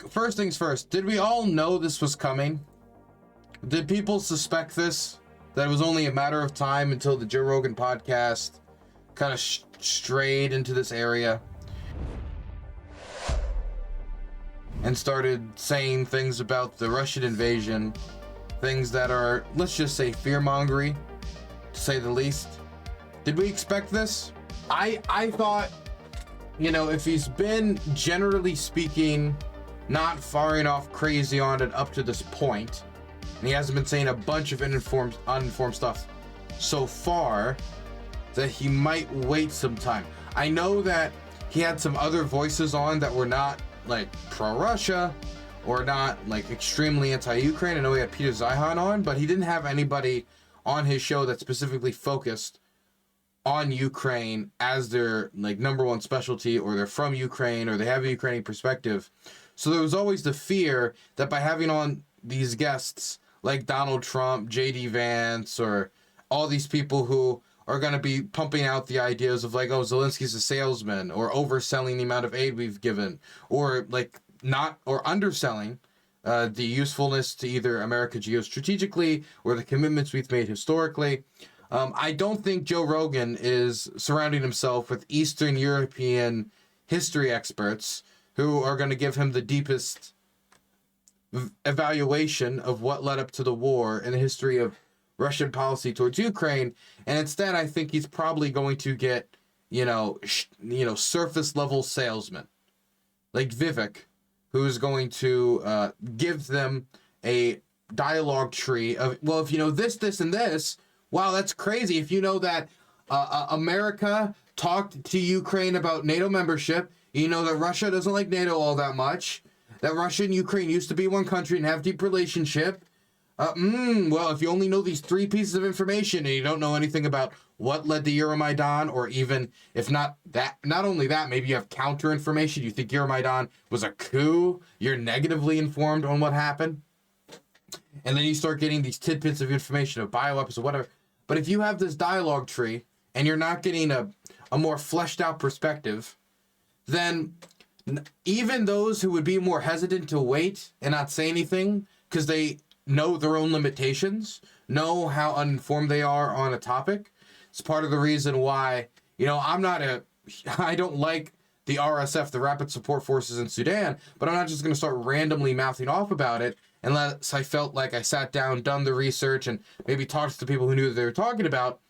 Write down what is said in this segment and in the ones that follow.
first things first, did we all know this was coming? Did people suspect this? That it was only a matter of time until the Joe Rogan podcast kind of strayed into this area and started saying things about the Russian invasion, things that are, let's just say, fear-mongering, to say the least. Did we expect this? I thought, you know, if he's been, generally speaking, not firing off crazy on it up to this point, and he hasn't been saying a bunch of uninformed stuff so far, that he might wait some time. I know that he had some other voices on that were not like pro-Russia or not like extremely anti-Ukraine. I know he had Peter Zeihan on, but he didn't have anybody on his show that specifically focused on Ukraine as their like number one specialty, or they're from Ukraine, or they have a Ukrainian perspective. So there was always the fear that by having on these guests like Donald Trump, JD Vance, or all these people who are going to be pumping out the ideas of like, oh, Zelensky's a salesman, or overselling the amount of aid we've given, or like not, or underselling the usefulness to either America geostrategically or the commitments we've made historically. I don't think Joe Rogan is surrounding himself with Eastern European history experts who are going to give him the deepest evaluation of what led up to the war and the history of Russian policy towards Ukraine. And instead, I think he's probably going to get, surface level salesmen like Vivek, who's going to give them a dialogue tree of, well, if you know this, this, and this, wow, that's crazy. If you know that America talked to Ukraine about NATO membership, you know that Russia doesn't like NATO all that much, that Russia and Ukraine used to be one country and have deep relationship. Well, if you only know these three pieces of information and you don't know anything about what led to Euromaidan, or even if not that, not only that, maybe you have counter information. You think Euromaidan was a coup. You're negatively informed on what happened. And then you start getting these tidbits of information of bioweapons or whatever. But if you have this dialogue tree and you're not getting a more fleshed out perspective, then even those who would be more hesitant to wait and not say anything because they know their own limitations, know how uninformed they are on a topic. It's part of the reason why, I don't like the RSF, the Rapid Support Forces in Sudan, but I'm not just going to start randomly mouthing off about it unless I felt like I sat down, done the research, and maybe talked to the people who knew what they were talking about.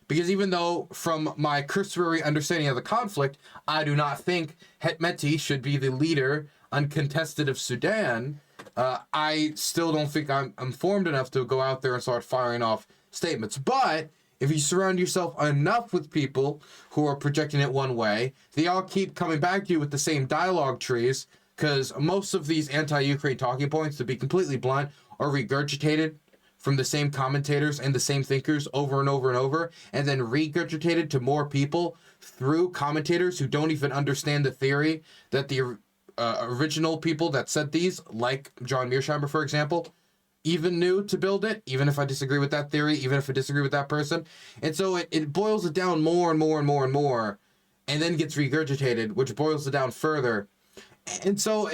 Because even though from my cursory understanding of the conflict, I do not think Hemedti should be the leader uncontested of Sudan, I still don't think I'm informed enough to go out there and start firing off statements. But if you surround yourself enough with people who are projecting it one way, they all keep coming back to you with the same dialogue trees, because most of these anti-Ukraine talking points, to be completely blunt, are regurgitated from the same commentators and the same thinkers over and over and over, and then regurgitated to more people through commentators who don't even understand the theory that the original people that said these, like John Mearsheimer, for example, even knew to build it, even if I disagree with that theory, even if I disagree with that person. And so it boils it down more and more and more and more, and then gets regurgitated, which boils it down further. And so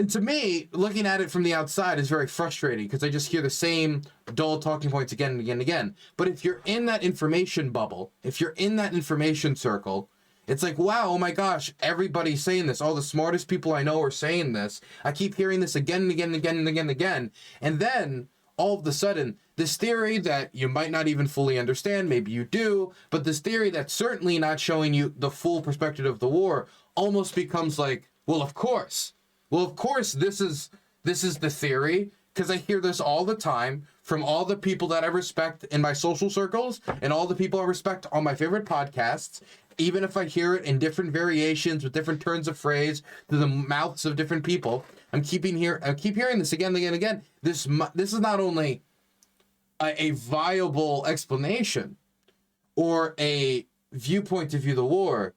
to me, looking at it from the outside is very frustrating, because I just hear the same dull talking points again and again and again. But if you're in that information bubble, if you're in that information circle, it's like, wow, oh my gosh, everybody's saying this. All the smartest people I know are saying this. I keep hearing this again and again and again and again and again. And then, all of a sudden, this theory that you might not even fully understand, maybe you do, but this theory that's certainly not showing you the full perspective of the war almost becomes like, well, of course. Well, of course, this is the theory, because I hear this all the time from all the people that I respect in my social circles and all the people I respect on my favorite podcasts. Even if I hear it in different variations with different turns of phrase through the mouths of different people, I keep hearing this again and again and again. This is not only a viable explanation or a viewpoint to view the war.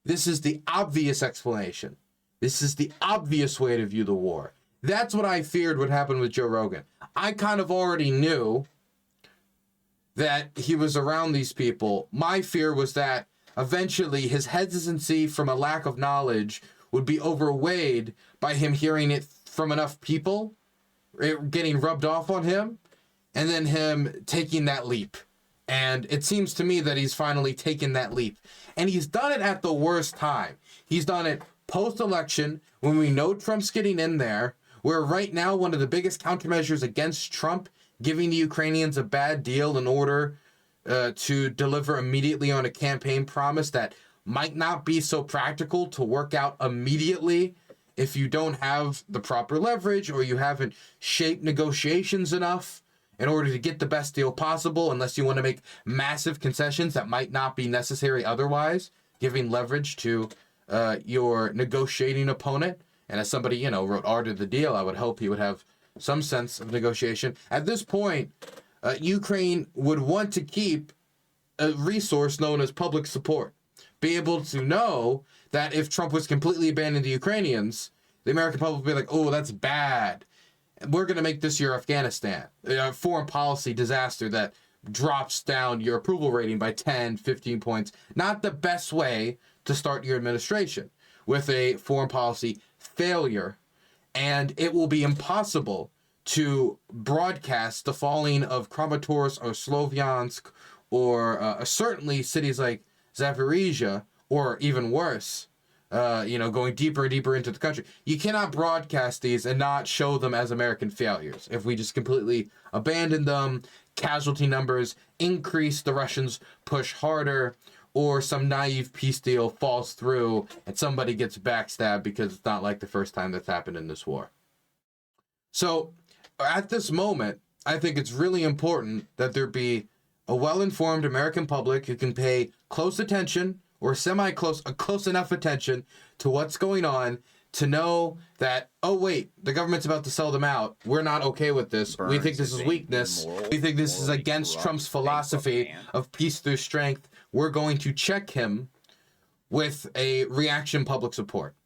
This is the obvious explanation. This is the obvious way to view the war. That's what I feared would happen with Joe Rogan. I kind of already knew that he was around these people. My fear was that eventually his hesitancy from a lack of knowledge would be overweighed by him hearing it from enough people, it getting rubbed off on him, and then him taking that leap. And it seems to me that he's finally taken that leap. And he's done it at the worst time. He's done it post-election, when we know Trump's getting in there, where right now one of the biggest countermeasures against Trump, giving the Ukrainians a bad deal in order to deliver immediately on a campaign promise that might not be so practical to work out immediately if you don't have the proper leverage or you haven't shaped negotiations enough in order to get the best deal possible, unless you want to make massive concessions that might not be necessary otherwise, giving leverage to your negotiating opponent. And as somebody, wrote art of the deal, I would hope he would have some sense of negotiation. At this point, Ukraine would want to keep a resource known as public support. Be able to know that if Trump was completely abandoning the Ukrainians, the American public would be like, oh, that's bad. We're going to make this your Afghanistan, a foreign policy disaster that drops down your approval rating by 10, 15 points. Not the best way to start your administration, with a foreign policy failure. And it will be impossible to broadcast the falling of Kramatorsk or Sloviansk or certainly cities like Zaporizhia, or even worse, going deeper and deeper into the country. You cannot broadcast these and not show them as American failures. If we just completely abandon them, casualty numbers increase, the Russians push harder, or some naive peace deal falls through and somebody gets backstabbed, because it's not like the first time that's happened in this war. So at this moment, I think it's really important that there be a well-informed American public who can pay close attention, or close enough attention to what's going on to know that, oh wait, the government's about to sell them out. We're not okay with this. We think this is weakness. We think this is against Trump's philosophy of peace through strength. We're going to check him with a reaction public support.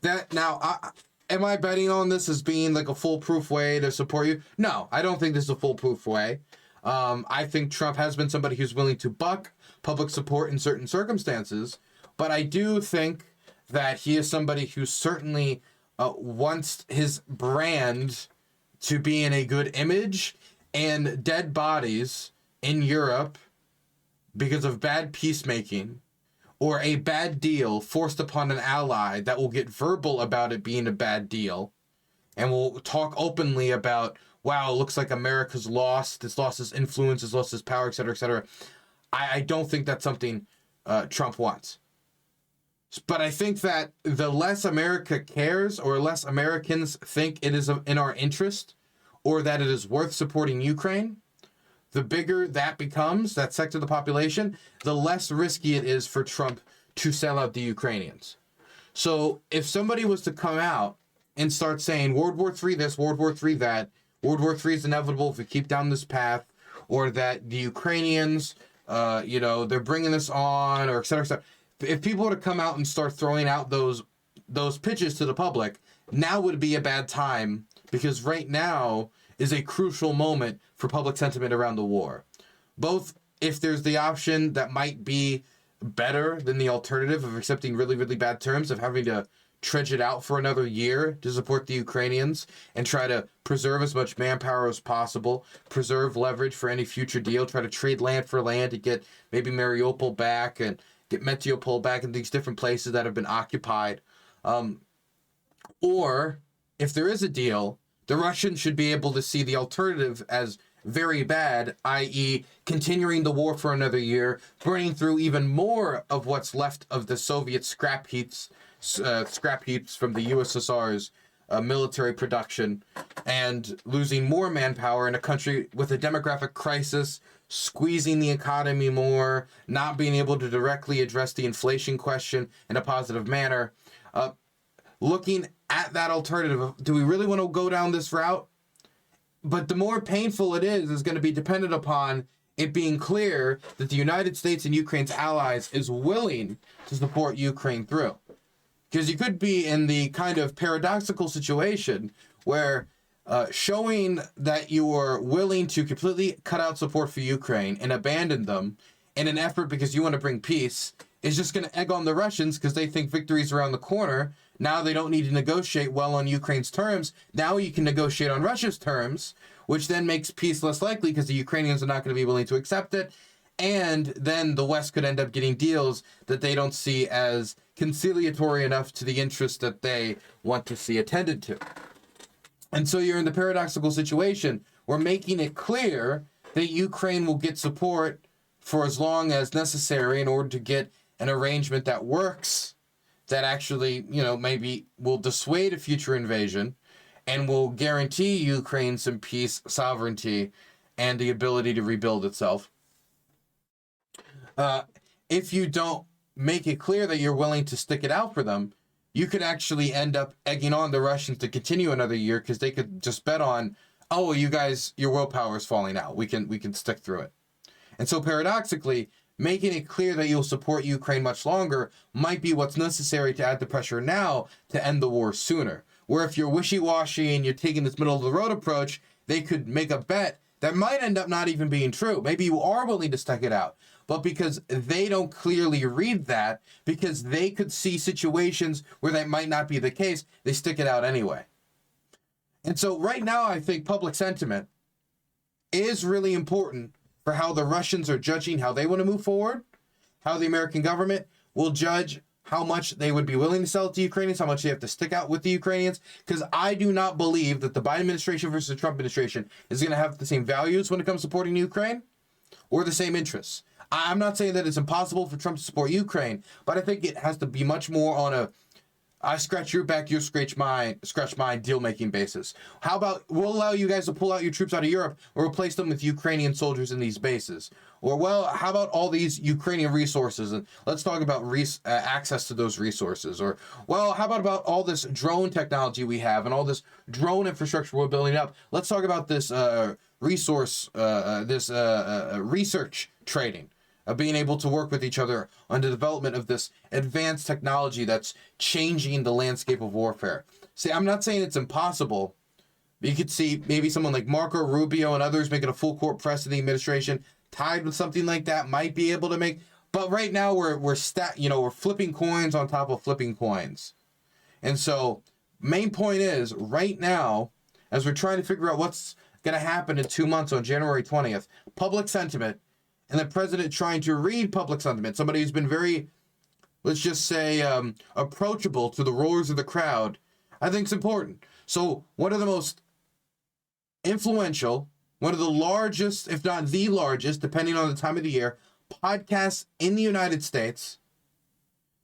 That now, am I betting on this as being like a foolproof way to support you? No, I don't think this is a foolproof way. I think Trump has been somebody who's willing to buck public support in certain circumstances, but I do think that he is somebody who certainly wants his brand to be in a good image, and dead bodies in Europe because of bad peacemaking or a bad deal forced upon an ally that will get verbal about it being a bad deal and will talk openly about, wow, it looks like America's lost. It's lost its influence, it's lost its power, et cetera, et cetera. I don't think that's something Trump wants. But I think that the less America cares, or less Americans think it is in our interest, or that it is worth supporting Ukraine, the bigger that becomes, that sector of the population, the less risky it is for Trump to sell out the Ukrainians. So if somebody was to come out and start saying World War III this, World War III that, World War III is inevitable if we keep down this path, or that the Ukrainians, they're bringing this on, or et cetera, et cetera. If people were to come out and start throwing out those pitches to the public, now would be a bad time, because right now is a crucial moment for public sentiment around the war. Both if there's the option that might be better than the alternative of accepting really, really bad terms, of having to trudge it out for another year to support the Ukrainians and try to preserve as much manpower as possible, preserve leverage for any future deal, try to trade land for land to get maybe Mariupol back and get Mediopol back in these different places that have been occupied. Or if there is a deal, the Russians should be able to see the alternative as very bad, i.e. continuing the war for another year, burning through even more of what's left of the Soviet scrap heaps from the USSR's military production, and losing more manpower in a country with a demographic crisis, squeezing the economy more, not being able to directly address the inflation question in a positive manner. Looking at that alternative, do we really want to go down this route? But the more painful it is going to be dependent upon it being clear that the United States and Ukraine's allies is willing to support Ukraine through. Because you could be in the kind of paradoxical situation where showing that you are willing to completely cut out support for Ukraine and abandon them in an effort because you want to bring peace is just going to egg on the Russians, because they think victory's around the corner, Now they don't need to negotiate well on Ukraine's terms. Now you can negotiate on Russia's terms, which then makes peace less likely because the Ukrainians are not going to be willing to accept it. And then the West could end up getting deals that they don't see as conciliatory enough to the interests that they want to see attended to. And so you're in the paradoxical situation where making it clear that Ukraine will get support for as long as necessary in order to get an arrangement that works, that actually, maybe will dissuade a future invasion and will guarantee Ukraine some peace, sovereignty, and the ability to rebuild itself. If you don't make it clear that you're willing to stick it out for them, you could actually end up egging on the Russians to continue another year because they could just bet on, oh, you guys, your willpower is falling out. We can stick through it. And so paradoxically, making it clear that you'll support Ukraine much longer might be what's necessary to add the pressure now to end the war sooner. Where if you're wishy-washy and you're taking this middle-of-the-road approach, they could make a bet that might end up not even being true. Maybe you are willing to stick it out. But because they don't clearly read that, because they could see situations where that might not be the case, they stick it out anyway. And so right now, I think public sentiment is really important for how the Russians are judging how they want to move forward, how the American government will judge how much they would be willing to sell it to Ukrainians, how much they have to stick out with the Ukrainians, because I do not believe that the Biden administration versus the Trump administration is going to have the same values when it comes to supporting Ukraine or the same interests. I'm not saying that it's impossible for Trump to support Ukraine, but I think it has to be much more on a I scratch your back, you scratch mine deal-making basis. How about we'll allow you guys to pull out your troops out of Europe or replace them with Ukrainian soldiers in these bases? Or, well, how about all these Ukrainian resources? And let's talk about access to those resources. Or, well, how about all this drone technology we have and all this drone infrastructure we're building up? Let's talk about this research trading. Of being able to work with each other on the development of this advanced technology that's changing the landscape of warfare. See, I'm not saying it's impossible. You could see maybe someone like Marco Rubio and others making a full court press in the administration tied with something like that might be able to make. But right now we're flipping coins on top of flipping coins. And so main point is right now, as we're trying to figure out what's going to happen in 2 months on January 20th, public sentiment and the president trying to read public sentiment, somebody who's been very, let's just say, approachable to the rulers of the crowd, I think is important. So one of the most influential, one of the largest, if not the largest, depending on the time of the year, podcasts in the United States,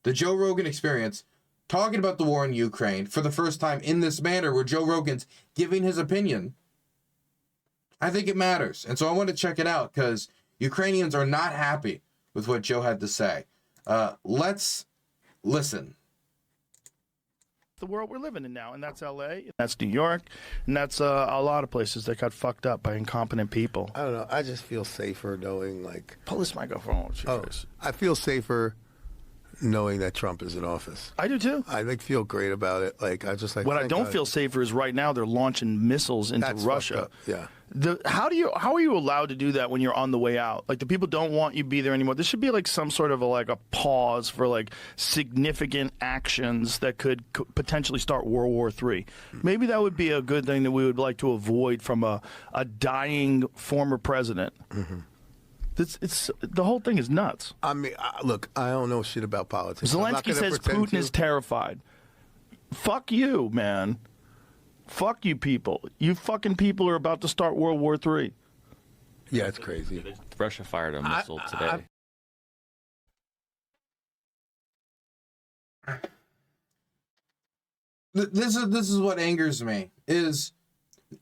the Joe Rogan Experience, talking about the war in Ukraine for the first time in this manner where Joe Rogan's giving his opinion, I think it matters. And so I want to check it out because Ukrainians are not happy with what Joe had to say. Let's listen. The world we're living in now, and that's LA, and that's New York, and that's a lot of places that got fucked up by incompetent people. I don't know. I just feel safer knowing, like... Pull this microphone with your face. I feel safer knowing that Trump is in office. I do too. I feel great about it. What I don't feel safer is right now they're launching missiles into Russia. Yeah. How are you allowed to do that when you're on the way out? Like, the people don't want you to be there anymore. There should be like some sort of a pause for like significant actions that could potentially start World War III. Maybe that would be a good thing that we would like to avoid from a dying former president. Mm-hmm. The whole thing is nuts. I mean, look, I don't know shit about politics. Zelensky says Putin is terrified. Fuck you, man. Fuck you people. You fucking people are about to start World War III. Yeah, it's crazy. Russia fired a missile today. This is what angers me, is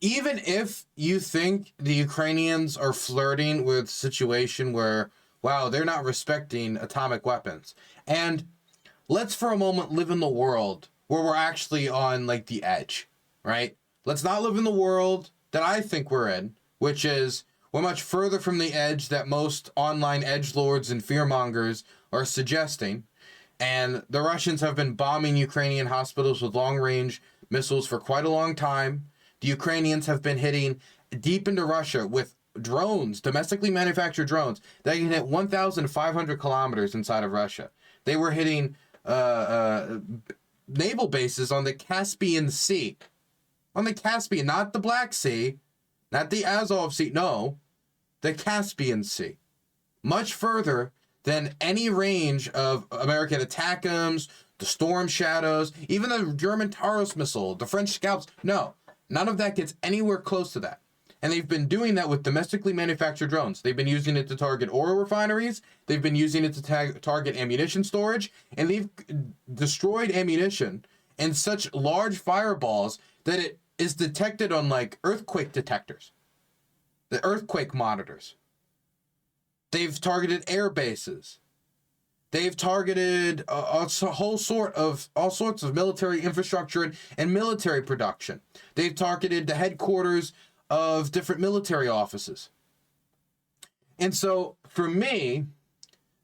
even if you think the Ukrainians are flirting with a situation where, wow, they're not respecting atomic weapons. And let's for a moment live in the world where we're actually on like the edge, right? Let's not live in the world that I think we're in, which is we're much further from the edge that most online edgelords and fearmongers are suggesting. And the Russians have been bombing Ukrainian hospitals with long-range missiles for quite a long time. The Ukrainians have been hitting deep into Russia with drones, domestically manufactured drones, that can hit 1,500 kilometers inside of Russia. They were hitting naval bases on the Caspian Sea. On the Caspian, not the Black Sea, not the Azov Sea, no, the Caspian Sea. Much further than any range of American ATACMS, the Storm Shadows, even the German Taurus missile, the French Scalps. No, none of that gets anywhere close to that. And they've been doing that with domestically manufactured drones. They've been using it to target oil refineries. They've been using it to target ammunition storage. And they've destroyed ammunition in such large fireballs that it is detected on like earthquake detectors, the earthquake monitors. They've targeted air bases. They've targeted all sorts of military infrastructure and military production. They've targeted the headquarters of different military offices. And so for me,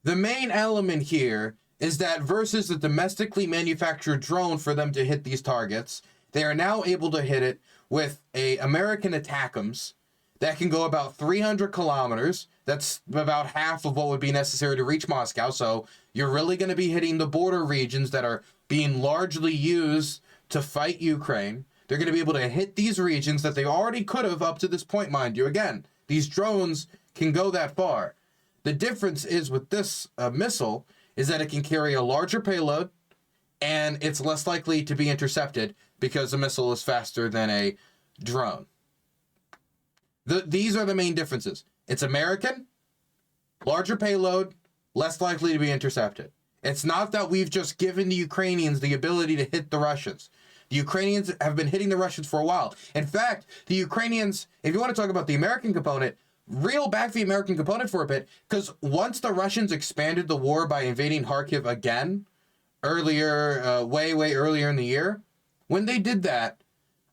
the main element here is that versus the domestically manufactured drone for them to hit these targets, they are now able to hit it with a American ATACMS that can go about 300 kilometers. That's about half of what would be necessary to reach Moscow. So you're really going to be hitting the border regions that are being largely used to fight Ukraine. They're going to be able to hit these regions that they already could have up to this point, mind you. Again, these drones can go that far. The difference is with this missile is that it can carry a larger payload and it's less likely to be intercepted because the missile is faster than a drone. These are the main differences. It's American, larger payload, less likely to be intercepted. It's not that we've just given the Ukrainians the ability to hit the Russians. The Ukrainians have been hitting the Russians for a while. In fact, the Ukrainians, if you want to talk about the American component, reel back the American component for a bit, because once the Russians expanded the war by invading Kharkiv again, earlier, way earlier in the year, when they did that,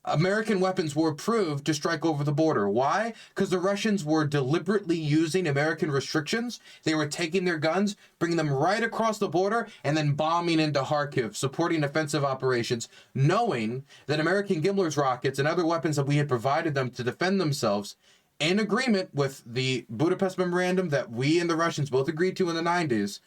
American weapons were approved to strike over the border. Why? Because the Russians were deliberately using American restrictions. They were taking their guns, bringing them right across the border, and then bombing into Kharkiv, supporting offensive operations, knowing that American Gimler's rockets and other weapons that we had provided them to defend themselves, in agreement with the Budapest Memorandum that we and the Russians both agreed to in the 90s,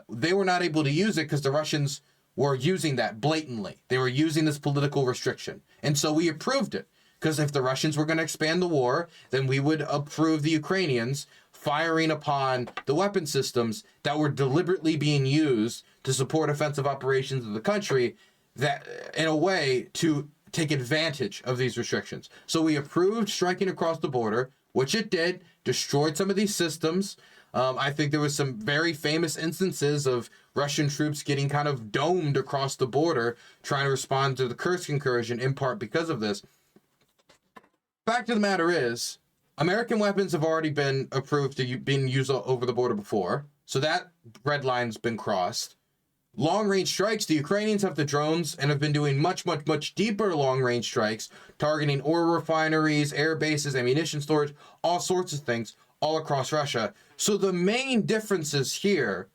they were not able to use it because the Russians were using that blatantly. They were using this political restriction. And so we approved it. Because if the Russians were going to expand the war, then we would approve the Ukrainians firing upon the weapon systems that were deliberately being used to support offensive operations of the country, that in a way to take advantage of these restrictions. So we approved striking across the border, which it did, destroyed some of these systems. I think there was some very famous instances of Russian troops getting kind of domed across the border, trying to respond to the Kursk incursion, in part because of this. Fact of the matter is, American weapons have already been approved to being used over the border before, so that red line's been crossed. Long-range strikes, the Ukrainians have the drones and have been doing much deeper long-range strikes, targeting oil refineries, air bases, ammunition storage, all sorts of things, all across Russia. So the main differences here,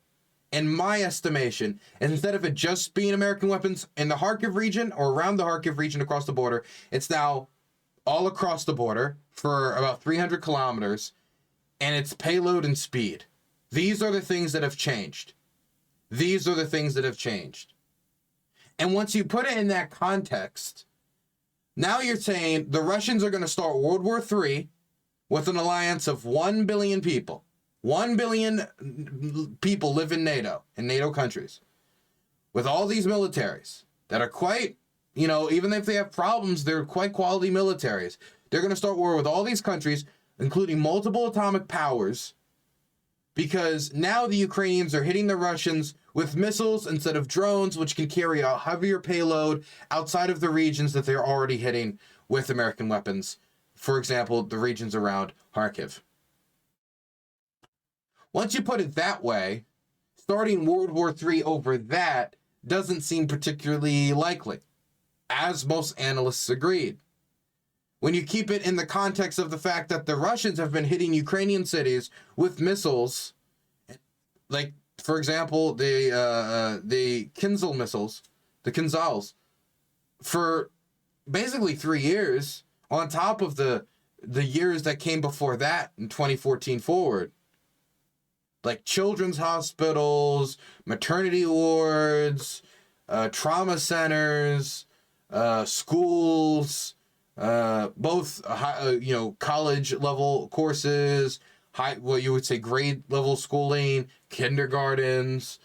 in my estimation, is instead of it just being American weapons in the Kharkiv region or around the Kharkiv region across the border, it's now all across the border for about 300 kilometers, and it's payload and speed. These are the things that have changed. These are the things that have changed. And once you put it in that context, now you're saying the Russians are going to start World War III with an alliance of 1 billion people. 1 billion people live in NATO countries, with all these militaries that are quite, even if they have problems, they're quite quality militaries. They're going to start war with all these countries, including multiple atomic powers, because now the Ukrainians are hitting the Russians with missiles instead of drones, which can carry a heavier payload outside of the regions that they're already hitting with American weapons. For example, the regions around Kharkiv. Once you put it that way, starting World War III over that doesn't seem particularly likely, as most analysts agreed. When you keep it in the context of the fact that the Russians have been hitting Ukrainian cities with missiles, like, for example, the Kinzhal missiles, the Kinzhals, for basically 3 years, on top of the years that came before that in 2014 forward. Like children's hospitals, maternity wards, trauma centers, schools, both college level courses, what you would say grade level schooling, kindergartens,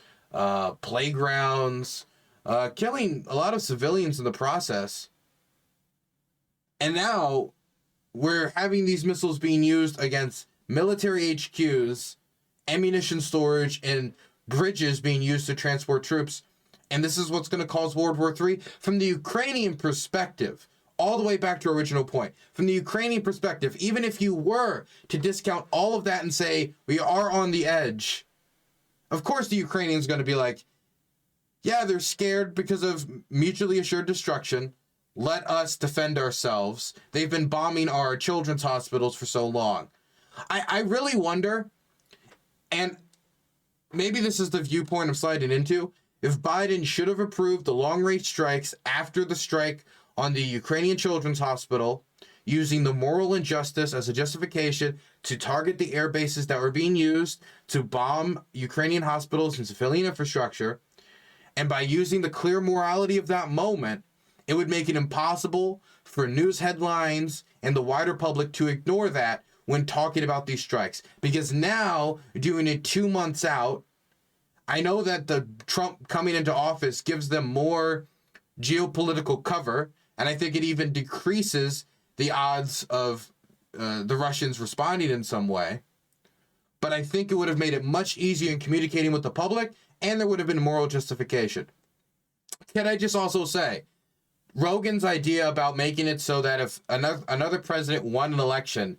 playgrounds, killing a lot of civilians in the process. And now we're having these missiles being used against military HQs, ammunition storage, and bridges being used to transport troops. And this is what's going to cause World War III. From the Ukrainian perspective, all the way back to our original point, from the Ukrainian perspective, even if you were to discount all of that and say, we are on the edge, of course the Ukrainians going to be like, yeah, they're scared because of mutually assured destruction. Let us defend ourselves. They've been bombing our children's hospitals for so long. I really wonder, and maybe this is the viewpoint I'm sliding into, if Biden should have approved the long-range strikes after the strike on the Ukrainian Children's Hospital, using the moral injustice as a justification to target the air bases that were being used to bomb Ukrainian hospitals and civilian infrastructure, and by using the clear morality of that moment, it would make it impossible for news headlines and the wider public to ignore that when talking about these strikes. Because now, doing it 2 months out, I know that the Trump coming into office gives them more geopolitical cover, and I think it even decreases the odds of the Russians responding in some way. But I think it would have made it much easier in communicating with the public, and there would have been moral justification. Can I just also say, Rogan's idea about making it so that if another president won an election,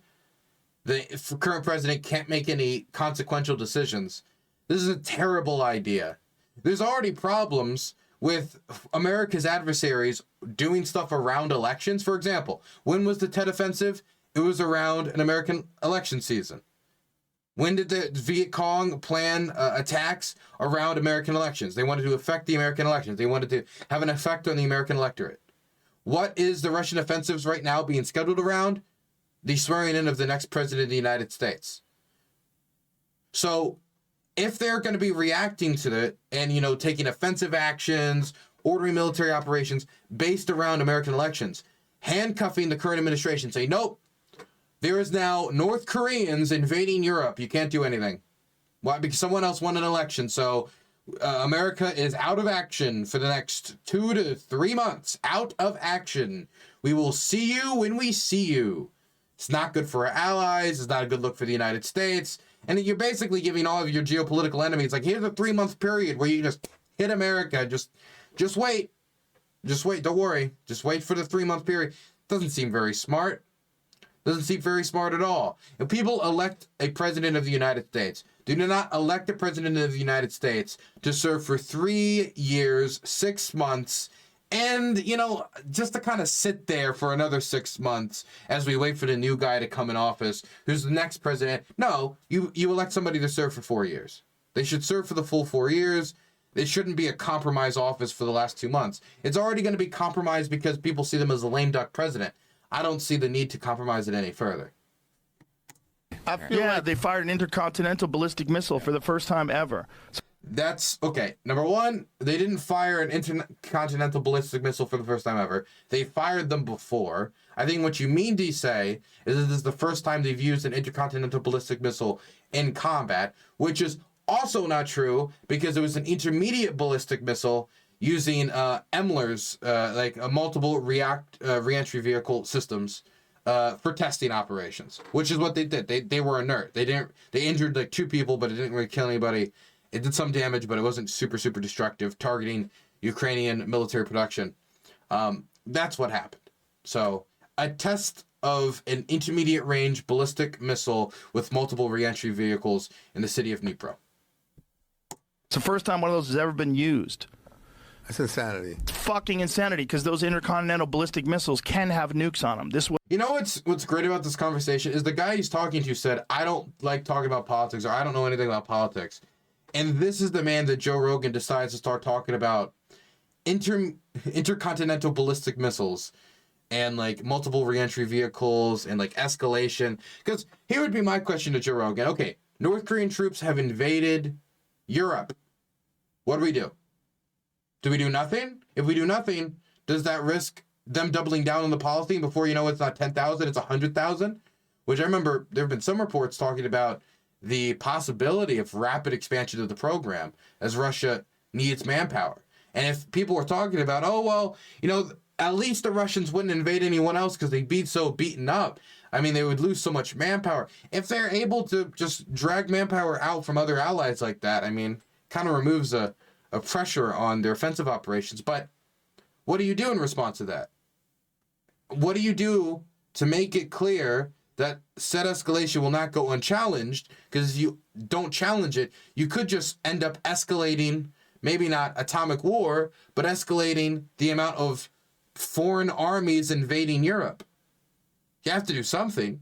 the current president can't make any consequential decisions, this is a terrible idea. There's already problems with America's adversaries doing stuff around elections. For example, when was the Tet Offensive? It was around an American election season. When did the Viet Cong plan attacks around American elections? They wanted to affect the American elections. They wanted to have an effect on the American electorate. What is the Russian offensives right now being scheduled around? The swearing in of the next president of the United States. So if they're going to be reacting to it and, taking offensive actions, ordering military operations based around American elections, handcuffing the current administration, say, nope, there is now North Koreans invading Europe. You can't do anything. Why? Because someone else won an election. So America is out of action for the next 2 to 3 months. Out of action. We will see you when we see you. It's not good for our allies. It's not a good look for the United States. And you're basically giving all of your geopolitical enemies, like, here's a 3-month period where you just hit America. Just wait. Just wait. Don't worry. Just wait for the 3-month period. Doesn't seem very smart. Doesn't seem very smart at all. If people elect a president of the United States, do not elect a president of the United States to serve for 3 years, 6 months, and, just to kind of sit there for another 6 months as we wait for the new guy to come in office, who's the next president. No, you elect somebody to serve for 4 years. They should serve for the full 4 years. It shouldn't be a compromise office for the last 2 months. It's already going to be compromised because people see them as a lame duck president. I don't see the need to compromise it any further. They fired an intercontinental ballistic missile for the first time ever. That's okay. Number one, they didn't fire an intercontinental ballistic missile for the first time ever. They fired them before. I think what you mean to say is that this is the first time they've used an intercontinental ballistic missile in combat, which is also not true because it was an intermediate ballistic missile using MLRS, like multiple reentry vehicle systems, for testing operations, which is what they did. They were inert. They injured like 2 people, but it didn't really kill anybody. It did some damage, but it wasn't super destructive, targeting Ukrainian military production. That's what happened. So a test of an intermediate range ballistic missile with multiple reentry vehicles in the city of Dnipro. It's the first time one of those has ever been used. That's insanity. It's fucking insanity because those intercontinental ballistic missiles can have nukes on them. What's great about this conversation is the guy he's talking to said, I don't like talking about politics, or I don't know anything about politics. And this is the man that Joe Rogan decides to start talking about intercontinental ballistic missiles and like multiple reentry vehicles and like escalation. Because here would be my question to Joe Rogan. Okay, North Korean troops have invaded Europe. What do we do? Do we do nothing? If we do nothing, does that risk them doubling down on the policy? And before you know, it's not 10,000, it's 100,000. Which I remember there have been some reports talking about the possibility of rapid expansion of the program as Russia needs manpower. And if people were talking about, oh, well, you know, at least the Russians wouldn't invade anyone else because they'd be so beaten up. I mean, they would lose so much manpower. If they're able to just drag manpower out from other allies like that, I mean, kind of removes a pressure on their offensive operations. But what do you do in response to that? What do you do to make it clear that said escalation will not go unchallenged? Because if you don't challenge it, you could just end up escalating, maybe not atomic war, but escalating the amount of foreign armies invading Europe. You have to do something.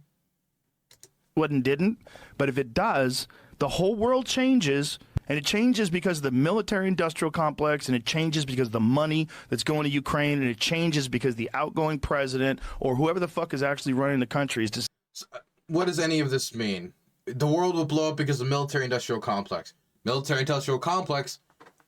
What and didn't, but if it does, the whole world changes, and it changes because of the military-industrial complex, and it changes because of the money that's going to Ukraine, and it changes because the outgoing president or whoever the fuck is actually running the country is just... What does any of this mean? The world will blow up because of the military-industrial complex. Military-industrial complex,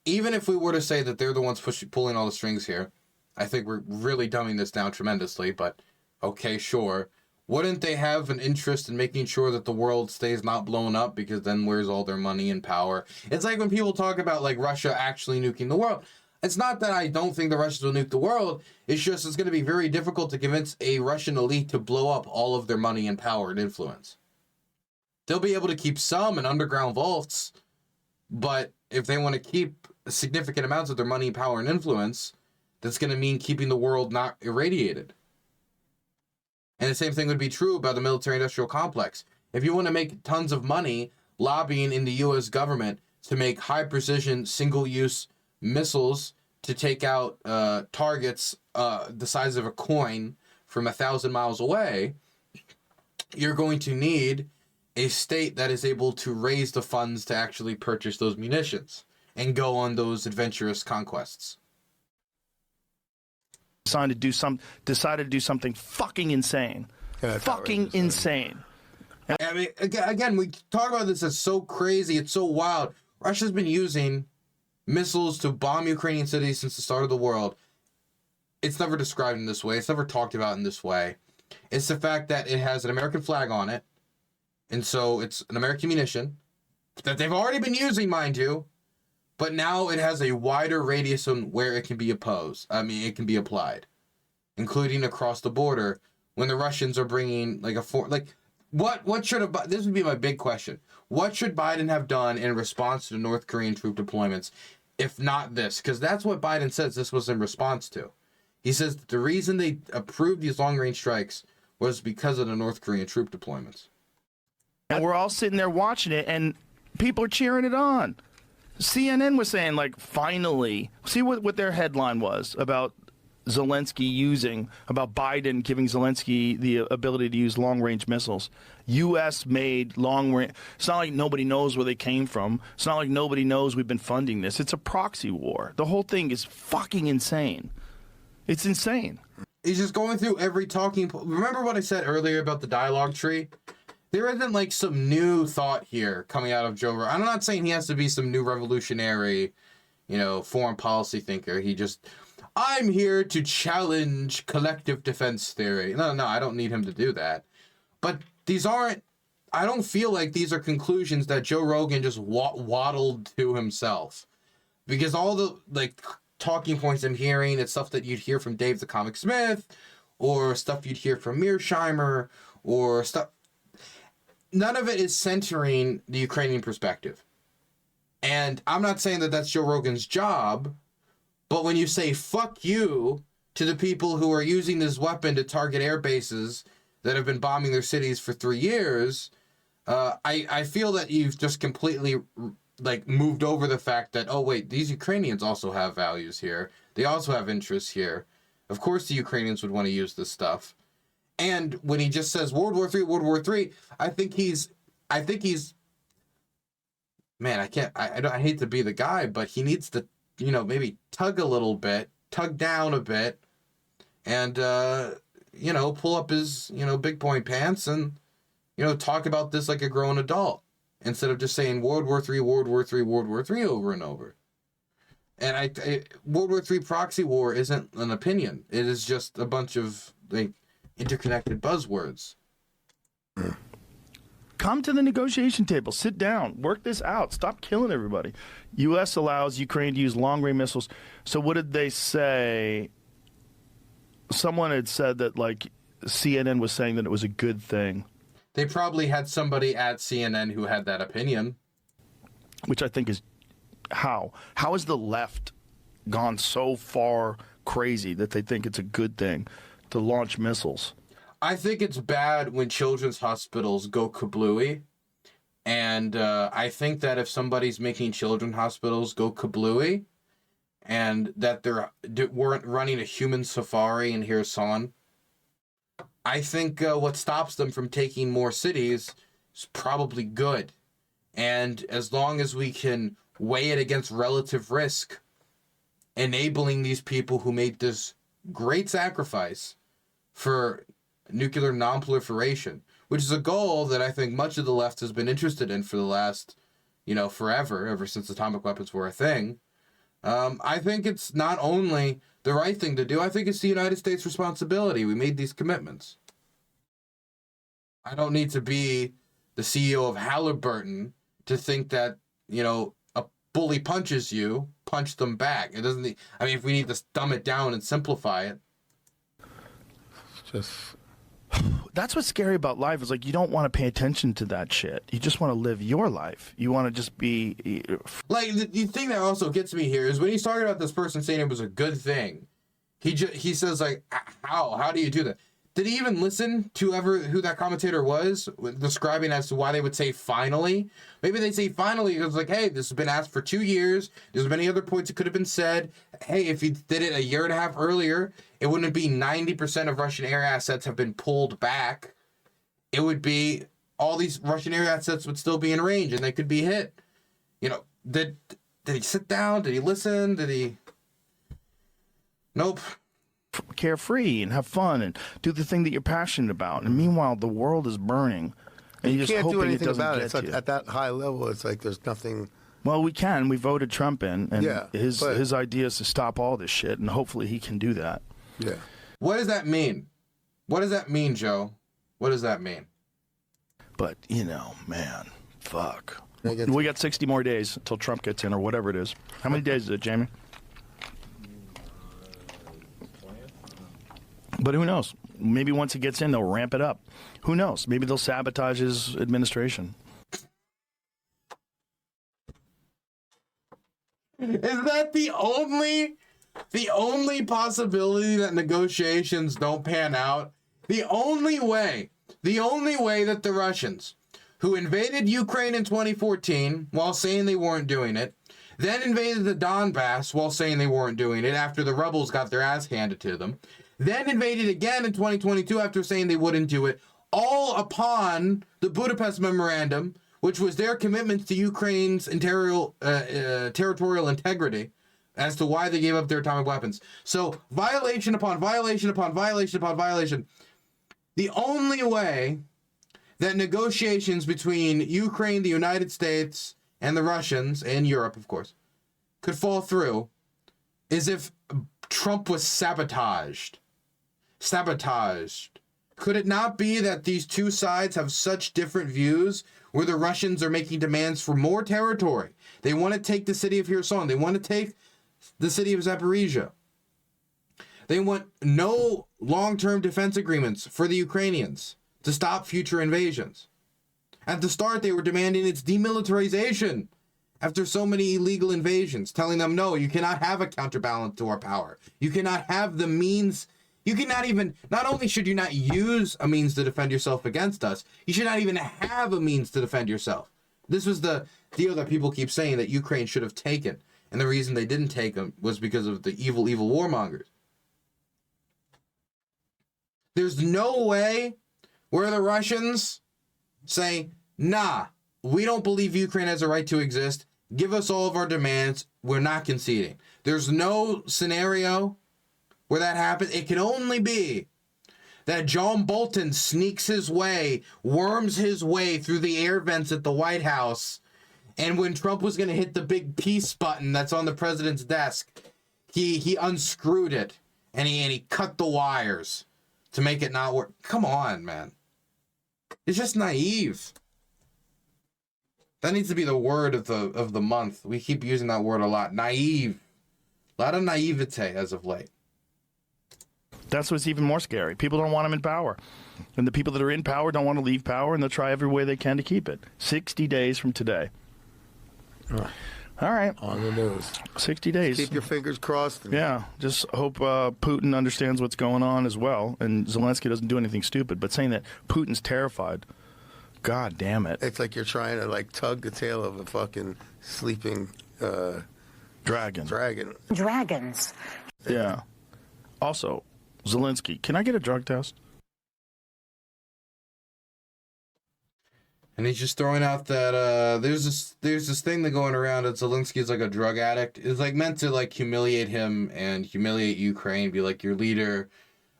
even if we were to say that they're the ones pulling all the strings here, I think we're really dumbing this down tremendously, but okay, sure. Wouldn't they have an interest in making sure that the world stays not blown up, because then where's all their money and power? It's like when people talk about like Russia actually nuking the world. It's not that I don't think the Russians will nuke the world. It's just it's going to be very difficult to convince a Russian elite to blow up all of their money and power and influence. They'll be able to keep some in underground vaults, but if they want to keep significant amounts of their money, power, and influence, that's going to mean keeping the world not irradiated. And the same thing would be true about the military-industrial complex. If you want to make tons of money lobbying in the U.S. government to make high-precision, single-use missiles to take out targets the size of a coin from 1,000 miles away, you're going to need a state that is able to raise the funds to actually purchase those munitions and go on those adventurous conquests. decided to do something fucking insane. Yeah, fucking insane. I mean, again, we talk about this as so crazy, it's so wild. Russia's been using missiles to bomb Ukrainian cities since the start of the world. It's never described in this way. It's never talked about in this way. It's the fact that it has an American flag on it, and so it's an American munition that they've already been using, mind you, but now it has a wider radius on where it can be it can be applied, including across the border when the Russians are bringing what should have, this would be my big question. What should Biden have done in response to North Korean troop deployments, if not this? Because that's what Biden says this was in response to. He says that the reason they approved these long-range strikes was because of the North Korean troop deployments. And we're all sitting there watching it, and people are cheering it on. CNN was saying, like, finally, see what their headline was about Zelensky about Biden giving Zelensky the ability to use long-range missiles. U.S. made long-range. It's not like nobody knows where they came from. It's not like nobody knows we've been funding this. It's a proxy war. The whole thing is fucking insane. It's insane. He's just going through every talking point. Remember what I said earlier about the dialogue tree? There isn't like some new thought here coming out of Joe Rogan. I'm not saying he has to be some new revolutionary, foreign policy thinker. I'm here to challenge collective defense theory. No, I don't need him to do that. But I don't feel like these are conclusions that Joe Rogan just waddled to himself. Because all the, talking points I'm hearing, it's stuff that you'd hear from Dave the Comic Smith, or stuff you'd hear from Mearsheimer, or stuff. None of it is centering the Ukrainian perspective. And I'm not saying that that's Joe Rogan's job, but when you say fuck you to the people who are using this weapon to target air bases that have been bombing their cities for 3 years, I feel that you've just completely moved over the fact that, oh wait, these Ukrainians also have values here. They also have interests here. Of course the Ukrainians would want to use this stuff. And when he just says World War III, I think he's, man, I hate to be the guy, but he needs to, maybe tug down a bit, and, pull up his, big point pants and, talk about this like a grown adult, instead of just saying World War III over and over. And World War III proxy war isn't an opinion. It is just a bunch of like interconnected buzzwords. Come to the negotiation table. Sit down. Work this out. Stop killing everybody. U.S. allows Ukraine to use long-range missiles. So what did they say? Someone had said that, like, CNN was saying that it was a good thing. They probably had somebody at CNN who had that opinion. Which I think is how? How has the left gone so far crazy that they think it's a good thing to launch missiles? I think it's bad when children's hospitals go kablooey. And I think that if somebody's making children's hospitals go kablooey and that they weren't running a human safari in Kherson, I think what stops them from taking more cities is probably good. And as long as we can weigh it against relative risk, enabling these people who made this great sacrifice for nuclear non-proliferation, which is a goal that I think much of the left has been interested in for the last, forever, ever since atomic weapons were a thing. I think it's not only the right thing to do, I think it's the United States' responsibility. We made these commitments. I don't need to be the CEO of Halliburton to think that, a bully punches you, punch them back. It doesn't need, if we need to dumb it down and simplify it. That's what's scary about life is like you don't want to pay attention to that shit. You just want to live your life. You want to just be like the thing that also gets me here is when he's talking about this person saying it was a good thing. He says like how do you do that? Did he even listen to who that commentator was describing as to why they would say finally? Maybe they say finally because like, hey, this has been asked for 2 years. There's many other points that could have been said. Hey, if you did it a year and a half earlier, it wouldn't be 90% of Russian air assets have been pulled back. It would be all these Russian air assets would still be in range and they could be hit. Did he sit down? Did he listen? Did he? Nope. Carefree and have fun and do the thing that you're passionate about. And meanwhile, the world is burning. And you you're just can't do hoping anything it doesn't about it. get It's to like, you. at that high level, it's like there's nothing. Well, we can. We voted Trump in, and Yeah, his idea is to stop all this shit, and hopefully he can do that. Yeah. What does that mean? What does that mean, Joe? What does that mean? But, man, fuck. We got 60 more days until Trump gets in or whatever it is. How many days is it, Jamie? But who knows? Maybe once he gets in, they'll ramp it up. Who knows? Maybe they'll sabotage his administration. Is that the only possibility that negotiations don't pan out? The only way that the Russians, who invaded Ukraine in 2014 while saying they weren't doing it, then invaded the Donbass while saying they weren't doing it after the rebels got their ass handed to them, then invaded again in 2022 after saying they wouldn't do it, all upon the Budapest Memorandum, which was their commitment to Ukraine's territorial integrity as to why they gave up their atomic weapons. So violation upon violation upon violation upon violation. The only way that negotiations between Ukraine, the United States, and the Russians, and Europe, of course, could fall through is if Trump was sabotaged. Could it not be that these two sides have such different views where the Russians are making demands for more territory? They want to take the city of Kherson. They want to take the city of Zaporizhia. They want no long-term defense agreements for the Ukrainians to stop future invasions. At the start, they were demanding its demilitarization after so many illegal invasions, telling them, no, you cannot have a counterbalance to our power. You cannot have the means. You cannot even, not only should you not use a means to defend yourself against us, you should not even have a means to defend yourself. This was the deal that people keep saying that Ukraine should have taken. And the reason they didn't take them was because of the evil warmongers. There's no way where the Russians say, nah, we don't believe Ukraine has a right to exist. Give us all of our demands. We're not conceding. There's no scenario where that happens. It can only be that John Bolton sneaks his way, worms his way through the air vents at the White House, And when Trump was going to hit the big peace button that's on the president's desk, he unscrewed it and he cut the wires to make it not work. Come on, man. It's just naive. That needs to be the word of the month. We keep using that word a lot. Naive. A lot of naivete as of late. That's what's even more scary. People don't want him in power. And the people that are in power don't want to leave power, and they'll try every way they can to keep it. 60 days from today. All right. On the news. 60 days. Keep your fingers crossed. Yeah. Just hope Putin understands what's going on as well, and Zelensky doesn't do anything stupid. But saying that Putin's terrified, God damn it. It's like you're trying to like tug the tail of a fucking sleeping dragon. Dragons. Yeah. Also, Zelensky, can I get a drug test? And he's just throwing out that there's this thing that going around that Zelensky's like a drug addict. It's like meant to like humiliate him and humiliate Ukraine. Be like, your leader,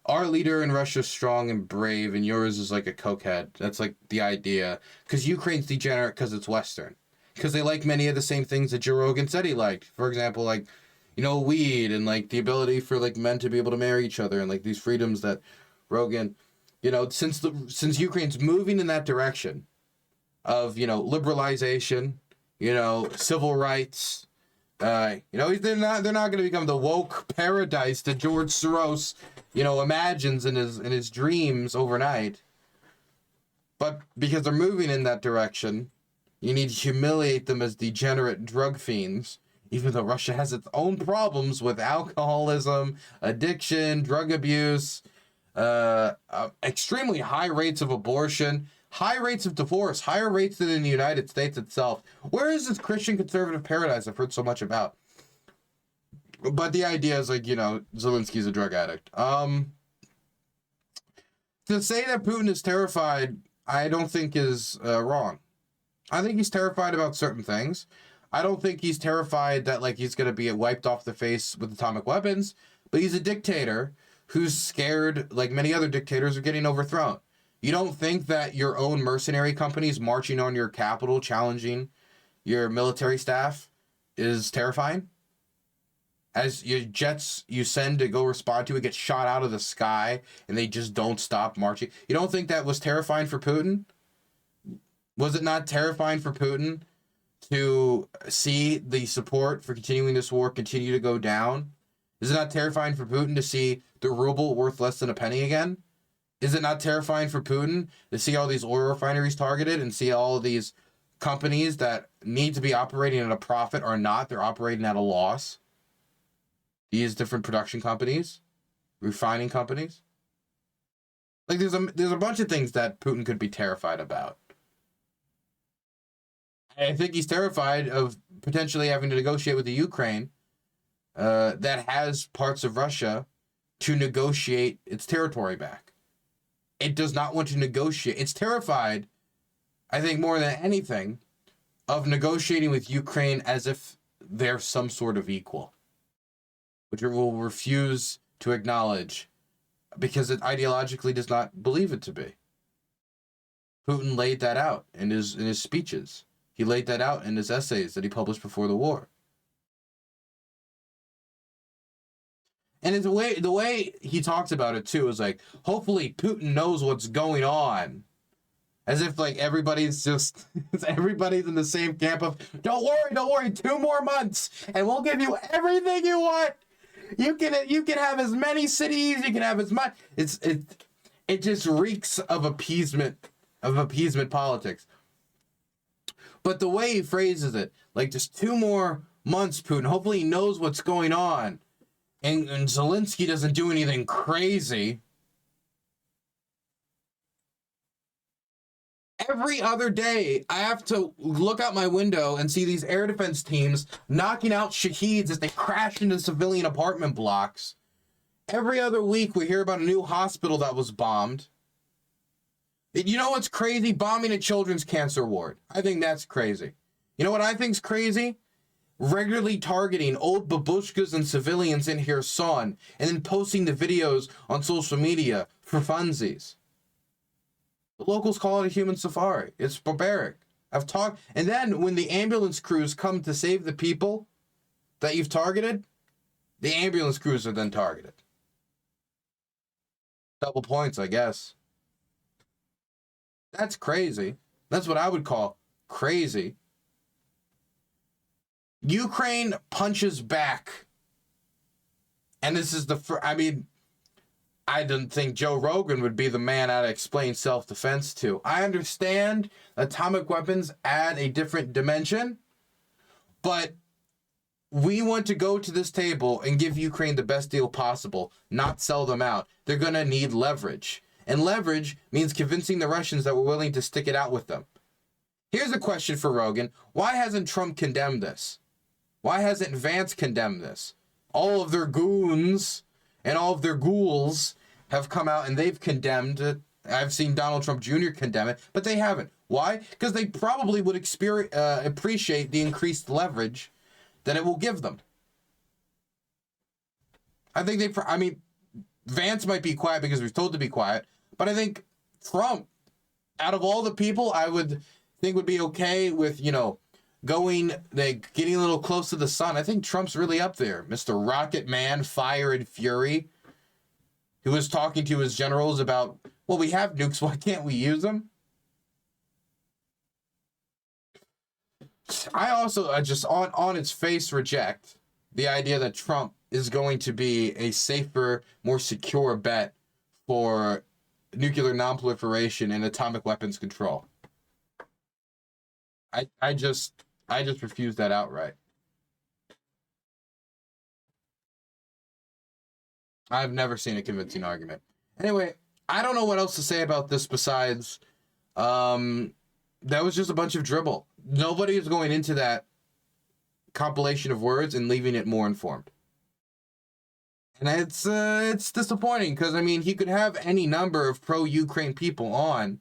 our leader in Russia's strong and brave, and yours is like a cokehead. That's like the idea. Because Ukraine's degenerate because it's Western. Because they like many of the same things that Joe Rogan said he liked. For example, like, you know, weed and like the ability for like men to be able to marry each other and like these freedoms that Rogan, you know, since Ukraine's moving in that direction of, you know, liberalization, you know, civil rights, you know, they're not going to become the woke paradise that George Soros, you know, imagines in his dreams overnight. But because they're moving in that direction, you need to humiliate them as degenerate drug fiends, even though Russia has its own problems with alcoholism, addiction, drug abuse, extremely high rates of abortion, high rates of divorce, higher rates than in the United States itself. Where is this Christian conservative paradise I've heard so much about? But the idea is like, you know, Zelensky's a drug addict. To say that Putin is terrified, I don't think is wrong. I think he's terrified about certain things. I don't think he's terrified that like he's going to be wiped off the face with atomic weapons, but he's a dictator who's scared, like many other dictators, of getting overthrown. You don't think that your own mercenary companies marching on your capital, challenging your military staff is terrifying? As your jets you send to go respond to it get shot out of the sky and they just don't stop marching. You don't think that was terrifying for Putin? Was it not terrifying for Putin to see the support for continuing this war continue to go down? Is it not terrifying for Putin to see the ruble worth less than a penny again? Is it not terrifying for Putin to see all these oil refineries targeted and see all of these companies that need to be operating at a profit are not? They're operating at a loss. These different production companies, refining companies. Like there's a bunch of things that Putin could be terrified about. I think he's terrified of potentially having to negotiate with the Ukraine that has parts of Russia to negotiate its territory back. It does not want to negotiate. It's terrified, I think more than anything, of negotiating with Ukraine as if they're some sort of equal, which it will refuse to acknowledge because it ideologically does not believe it to be. Putin laid that out in his speeches. He laid that out in his essays that he published before the war. And the way he talks about it too is like, hopefully Putin knows what's going on. As if like everybody's in the same camp of, don't worry, 2 more months and we'll give you everything you want. You can have as many cities, you can have as much. It just reeks of appeasement politics. But the way he phrases it, like just 2 more months, Putin, hopefully he knows what's going on. And Zelensky doesn't do anything crazy. Every other day, I have to look out my window and see these air defense teams knocking out shaheeds as they crash into civilian apartment blocks. Every other week, we hear about a new hospital that was bombed. You know what's crazy? Bombing a children's cancer ward. I think that's crazy. You know what I think's crazy? Regularly targeting old babushkas and civilians in Kherson and then posting the videos on social media for funsies. The locals call it a human safari. It's barbaric. I've talked, and then when the ambulance crews come to save the people that you've targeted, the ambulance crews are then targeted. Double points, I guess. That's crazy. That's what I would call crazy. Ukraine punches back. And this is the first, I mean, I didn't think Joe Rogan would be the man I'd explain self-defense to. I understand atomic weapons add a different dimension, but we want to go to this table and give Ukraine the best deal possible, not sell them out. They're going to need leverage. And leverage means convincing the Russians that we're willing to stick it out with them. Here's a question for Rogan. Why hasn't Trump condemned this? Why hasn't Vance condemned this? All of their goons and all of their ghouls have come out and they've condemned it. I've seen Donald Trump Jr. condemn it, but they haven't. Why? Because they probably would appreciate the increased leverage that it will give them. I think I mean, Vance might be quiet because we're told to be quiet, but I think Trump, out of all the people, I would think would be okay with, you know, getting a little close to the sun. I think Trump's really up there. Mr. Rocket Man, Fire and Fury, who was talking to his generals about, well, we have nukes, why can't we use them? I also just on its face reject the idea that Trump is going to be a safer, more secure bet for nuclear nonproliferation and atomic weapons control. I just refuse that outright. I've never seen a convincing argument. Anyway, I don't know what else to say about this besides that was just a bunch of dribble. Nobody is going into that compilation of words and leaving it more informed. And it's disappointing because, I mean, he could have any number of pro-Ukraine people on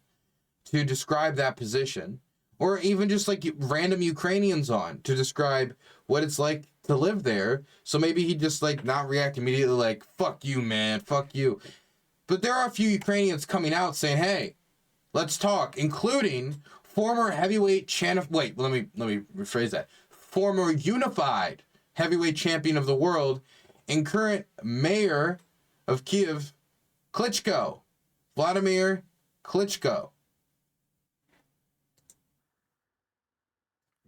to describe that position, or even just like random Ukrainians on to describe what it's like to live there. So maybe he'd just like not react immediately like, fuck you, man, fuck you. But there are a few Ukrainians coming out saying, hey, let's talk, including former heavyweight let me rephrase that. Former unified heavyweight champion of the world and current mayor of Kiev, Klitschko, Vladimir Klitschko.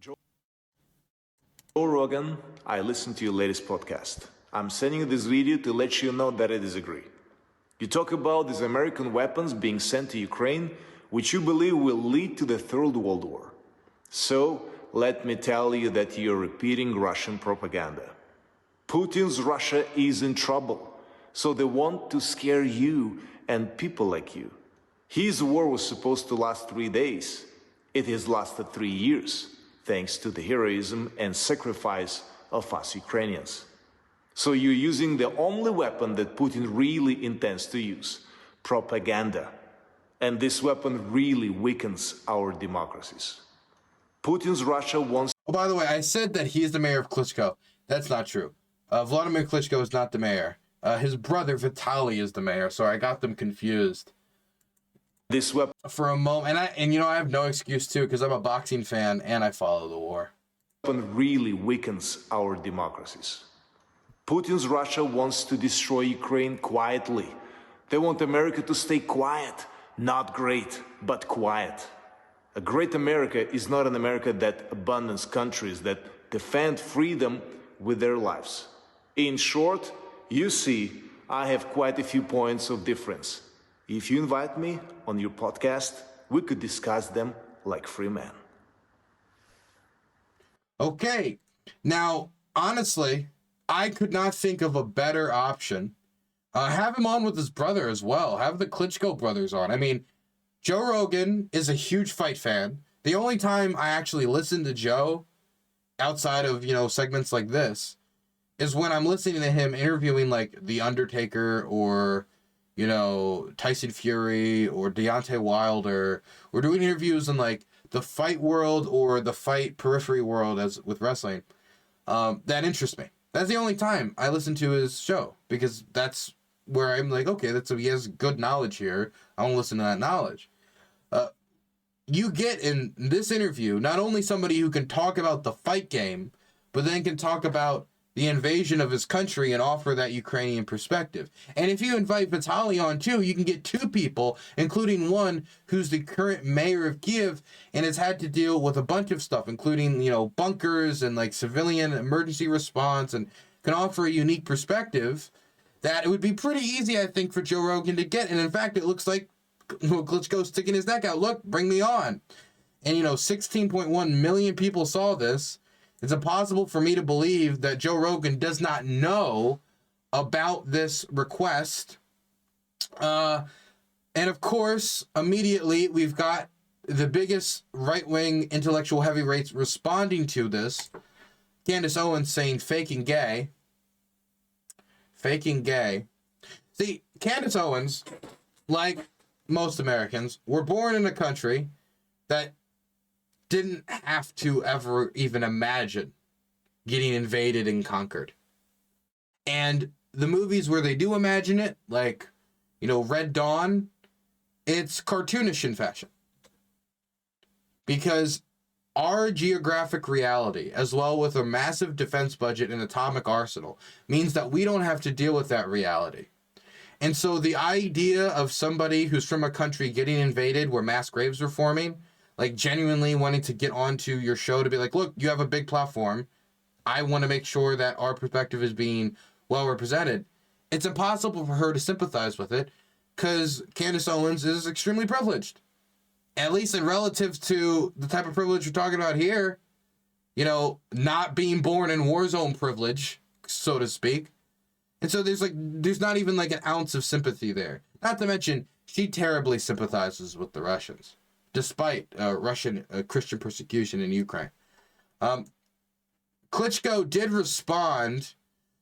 Joe Rogan, I listened to your latest podcast. I'm sending you this video to let you know that I disagree. You talk about these American weapons being sent to Ukraine, which you believe will lead to the Third World War. So, let me tell you that you're repeating Russian propaganda. Putin's Russia is in trouble, so they want to scare you and people like you. His war was supposed to last 3 days. It has lasted 3 years, thanks to the heroism and sacrifice of us Ukrainians. So you're using the only weapon that Putin really intends to use, propaganda. And this weapon really weakens our democracies. Putin's Russia wants... Oh, by the way, I said that he's the mayor of Klitschko. That's not true. Vladimir Klitschko is not the mayor. His brother Vitaly is the mayor, so I got them confused. This weapon... For a moment, and you know, I have no excuse too, because I'm a boxing fan and I follow the war. Weapon really weakens our democracies. Putin's Russia wants to destroy Ukraine quietly. They want America to stay quiet. Not great, but quiet. A great America is not an America that abandons countries that defend freedom with their lives. In short, you see, I have quite a few points of difference. If you invite me on your podcast, we could discuss them like free men. Okay. Now, honestly, I could not think of a better option. Have him on with his brother as well. Have the Klitschko brothers on. I mean, Joe Rogan is a huge fight fan. The only time I actually listen to Joe outside of, you know, segments like this is when I'm listening to him interviewing like The Undertaker or, you know, Tyson Fury or Deontay Wilder, or doing interviews in like the fight world or the fight periphery world as with wrestling. That interests me. That's the only time I listen to his show, because that's where I'm like, okay, he has good knowledge here. I want to listen to that knowledge. you get in this interview not only somebody who can talk about the fight game, but then can talk about the invasion of his country and offer that Ukrainian perspective. And if you invite Vitaly on too, you can get two people, including one who's the current mayor of Kiev and has had to deal with a bunch of stuff, including, you know, bunkers and like civilian emergency response, and can offer a unique perspective that it would be pretty easy, I think, for Joe Rogan to get. And in fact, it looks like Klitschko's sticking his neck out. Look, bring me on. And, you know, 16.1 million people saw this. It's impossible for me to believe that Joe Rogan does not know about this request. And of course, immediately we've got the biggest right-wing intellectual heavyweights responding to this. Candace Owens saying faking gay. Faking gay. See, Candace Owens, like most Americans, were born in a country that didn't have to ever even imagine getting invaded and conquered. And the movies where they do imagine it, like, you know, Red Dawn, it's cartoonish in fashion. Because our geographic reality, as well with a massive defense budget and atomic arsenal, means that we don't have to deal with that reality. And so the idea of somebody who's from a country getting invaded where mass graves are forming, like genuinely wanting to get onto your show to be like, look, you have a big platform. I want to make sure that our perspective is being well represented. It's impossible for her to sympathize with it because Candace Owens is extremely privileged. At least in relative to the type of privilege we're talking about here, you know, not being born in war zone privilege, so to speak. And so there's not even like an ounce of sympathy there. Not to mention, she terribly sympathizes with the Russians, despite Russian Christian persecution in Ukraine. Klitschko did respond.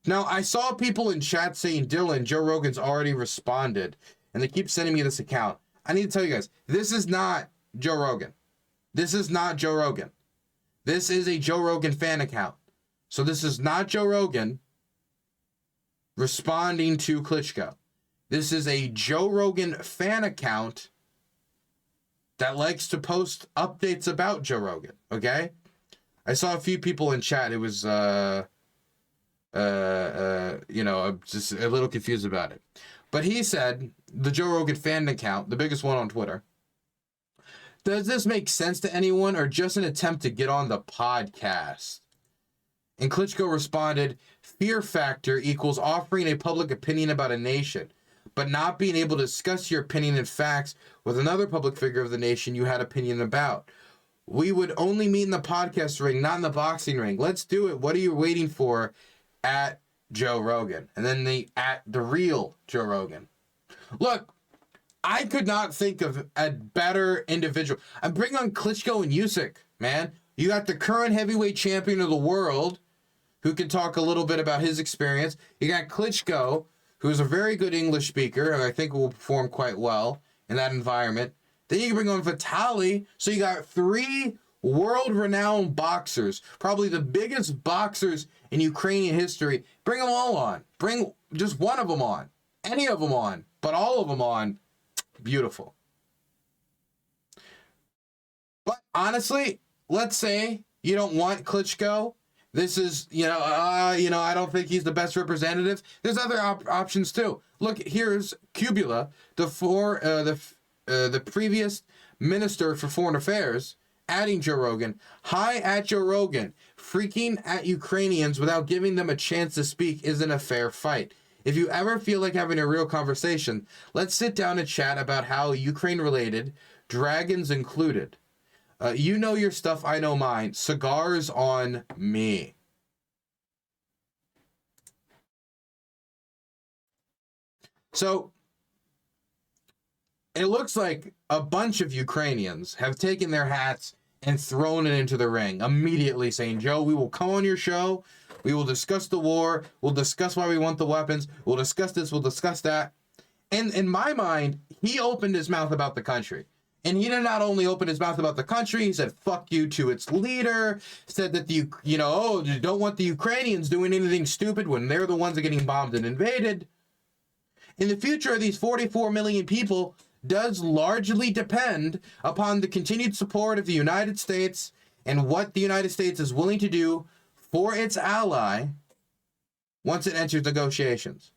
Now, I saw people in chat saying, Dylan, Joe Rogan's already responded, and they keep sending me this account. I need to tell you guys, this is not Joe Rogan. This is not Joe Rogan. This is a Joe Rogan fan account. So this is not Joe Rogan responding to Klitschko. This is a Joe Rogan fan account that likes to post updates about Joe Rogan, okay? I saw a few people in chat. It was, you know, I'm just a little confused about it. But he said, the Joe Rogan fan account, the biggest one on Twitter, does this make sense to anyone or just an attempt to get on the podcast? And Klitschko responded, fear factor equals offering a public opinion about a nation, but not being able to discuss your opinion and facts with another public figure of the nation you had opinion about. We would only meet in the podcast ring, not in the boxing ring. Let's do it. What are you waiting for? At Joe Rogan. And then at the real Joe Rogan. Look, I could not think of a better individual. I'm bringing on Klitschko and Usyk, man. You got the current heavyweight champion of the world who can talk a little bit about his experience. You got Klitschko, who's a very good English speaker, and I think will perform quite well in that environment. Then you can bring on Vitaly. So you got three world-renowned boxers, probably the biggest boxers in Ukrainian history. Bring them all on. Bring just one of them on. Any of them on. But all of them on. Beautiful. But honestly, let's say you don't want Klitschko. This is, I don't think he's the best representative. There's other options too. Look, here's Kubula, the previous minister for foreign affairs, adding Joe Rogan. Hi at Joe Rogan. Freaking at Ukrainians without giving them a chance to speak isn't a fair fight. If you ever feel like having a real conversation, let's sit down and chat about how Ukraine related, dragons included. You know your stuff, I know mine. Cigars on me. So, it looks like a bunch of Ukrainians have taken their hats and thrown it into the ring, immediately saying, Joe, we will come on your show, we will discuss the war, we'll discuss why we want the weapons, we'll discuss this, we'll discuss that. And in my mind, he opened his mouth about the country. And he did not only open his mouth about the country, he said, fuck you to its leader, said that you don't want the Ukrainians doing anything stupid when they're the ones that are getting bombed and invaded. In the future, these 44 million people does largely depend upon the continued support of the United States and what the United States is willing to do for its ally once it enters negotiations.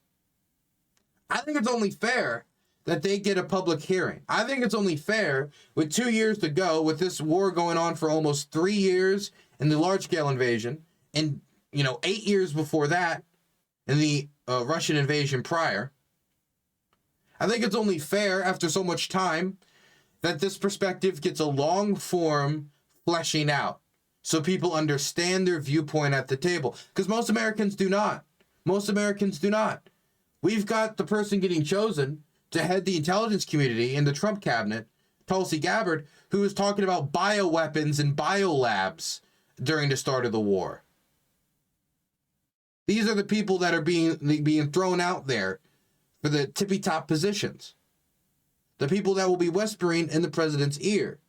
I think it's only fair that they get a public hearing. I think it's only fair, with 2 years to go, with this war going on for almost 3 years and the large-scale invasion, and 8 years before that, and the Russian invasion prior. I think it's only fair, after so much time, that this perspective gets a long-form fleshing out, so people understand their viewpoint at the table. Because most Americans do not. Most Americans do not. We've got the person getting chosen to head the intelligence community in the Trump cabinet, Tulsi Gabbard, who was talking about bioweapons and biolabs during the start of the war. These are the people that are being thrown out there for the tippy-top positions. The people that will be whispering in the president's ear.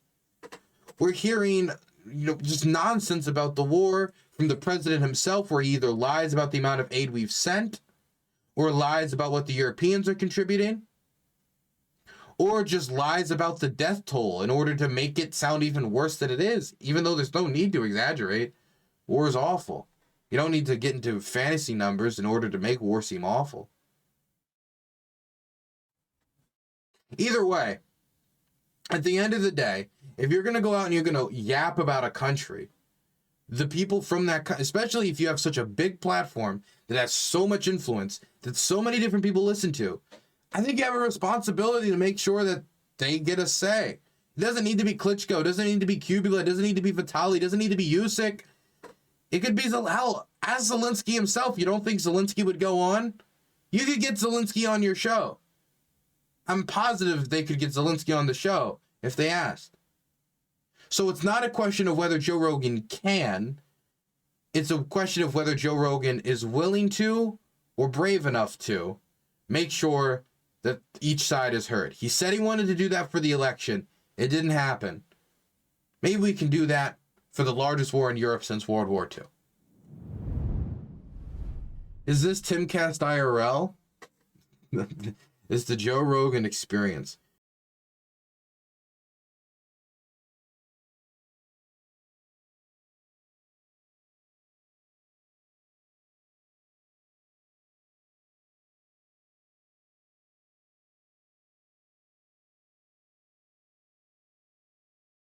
We're hearing, just nonsense about the war from the president himself, where he either lies about the amount of aid we've sent, or lies about what the Europeans are contributing, or just lies about the death toll in order to make it sound even worse than it is, even though there's no need to exaggerate. War is awful. You don't need to get into fantasy numbers in order to make war seem awful. Either way, at the end of the day, if you're going to go out and you're going to yap about a country, the people from that, especially if you have such a big platform that has so much influence, that so many different people listen to, I think you have a responsibility to make sure that they get a say. It doesn't need to be Klitschko. It doesn't need to be Kubila. It doesn't need to be Vitali. It doesn't need to be Usyk. It could be, hell, as Zelensky himself. You don't think Zelensky would go on? You could get Zelensky on your show. I'm positive they could get Zelensky on the show if they asked. So it's not a question of whether Joe Rogan can. It's a question of whether Joe Rogan is willing to or brave enough to make sure that each side is heard. He said he wanted to do that for the election. It didn't happen. Maybe we can do that for the largest war in Europe since World War II. Is this Timcast IRL? It's the Joe Rogan experience.